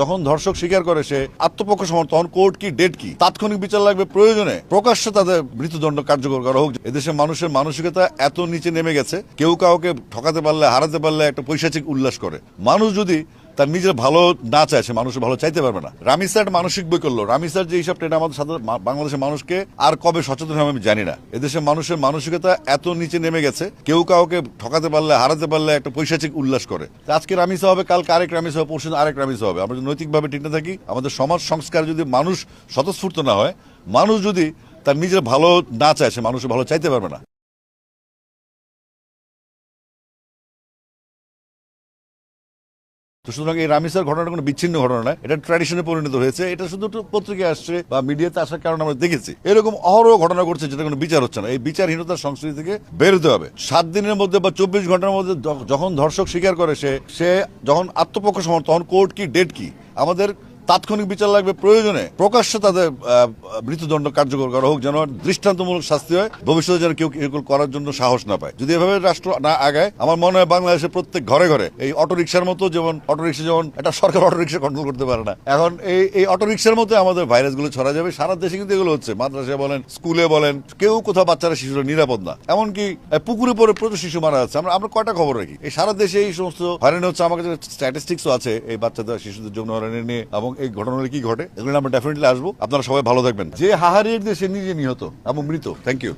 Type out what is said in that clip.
যখন ধর্ষক স্বীকার করে সে আত্মপক্ষ সমর্থন, তখন কোর্ট কি ডেট কি, তাৎক্ষণিক বিচার লাগবে, প্রয়োজনে প্রকাশ্যে তাদের মৃত্যুদণ্ড কার্যকর করা হোক। এদেশের মানুষের মানসিকতা এত নিচে নেমে গেছে, কেউ কাউকে ঠকাতে পারলে, হারাতে পারলে একটা পৈশাচিক উল্লাস করে। মানুষ যদি তার নিজের ভালো না চায়, সে মানুষের ভালো চাইতে পারবে না। রামিসার মানসিক বই করলো, রামিসার যে হিসাবটা, এটা আমাদের সাথে বাংলাদেশের মানুষকে আর কবে সচেতন হবে আমি জানি না। এদেশের মানুষের মানসিকতা এত নিচে নেমে গেছে, কেউ কাউকে ঠকাতে পারলে, হারাতে পারলে একটা পৈশাচিক উল্লাস করে। আজকে রামিসা হবে, কালকে আরেক রামিসা হবে, পরশু আরেক রামিসা হবে। আমরা যদি নৈতিকভাবে ঠিক না থাকি, আমাদের সমাজ সংস্কার যদি মানুষ স্বতঃস্ফূর্ত না হয়, মানুষ যদি তার নিজের ভালো না চায়, সে মানুষের ভালো চাইতে পারবে না। তো সুতরাং এই রামিসার ঘটনাটা কোনো বিচ্ছিন্ন ঘটনা নয়, এটা ট্র্যাডিশনে পরিণত হয়েছে। এটা শুধু পত্রিকায় আসছে বা মিডিয়াতে আসার কারণে আমরা দেখেছি। এরকম অহরহ ঘটনা ঘটছে যেটা কোনো বিচার হচ্ছে না। এই বিচারহীনতার সংস্কৃতি থেকে বের হতে হবে। 7 দিনের মধ্যে বা 24 ঘন্টার মধ্যে যখন ধর্ষক স্বীকার করে সে যখন আত্মপক্ষ সমর্থন, তখন কোর্ট কি ডেট কি, আমাদের তাৎক্ষণিক বিচার লাগবে, প্রয়োজনে প্রকাশ্যে তাদের মৃত্যুদণ্ড কার্যকর করা হোক, যেন দৃষ্টান্তমূলক শাস্তি হয়, ভবিষ্যতে যেন কেউ এগুলো করার জন্য সাহস না পায়। যদি এভাবে রাষ্ট্র না আগায়, আমার মনে হয় বাংলাদেশের প্রত্যেক ঘরে ঘরে এই অটোরিকশার মতো, যেমন অটোরিকশা যেমন একটা সরকার অটোরিকশা কন্ট্রোল করতে পারে না, এখন এই অটোরিকশার মতো আমাদের ভাইরাসগুলো ছড়া যাবে। সারা দেশে কিন্তু এগুলো হচ্ছে, মাদ্রাসায় বলেন, স্কুলে বলেন, কেউ কোথাও বাচ্চারা শিশুরা নিরাপদ না। এমনকি পুকুরে পরে প্রচুর শিশু মারা যাচ্ছে। আমরা কয়টা খবর রাখি, এই সারা দেশে এই সমস্ত হয়রানি হচ্ছে। আমার কাছে স্ট্যাটিস্টিক্সও আছে এই বাচ্চাদের, শিশুদের যৌন হয়রানি নিয়ে, এবং এই ঘটনাগুলো কি ঘটে, এগুলো আমরা ডেফিনেটলি আসবো। আপনারা সবাই ভালো থাকবেন। যে হাহারির দিয়ে সে নিজে নিহত এবং মৃত। Thank you.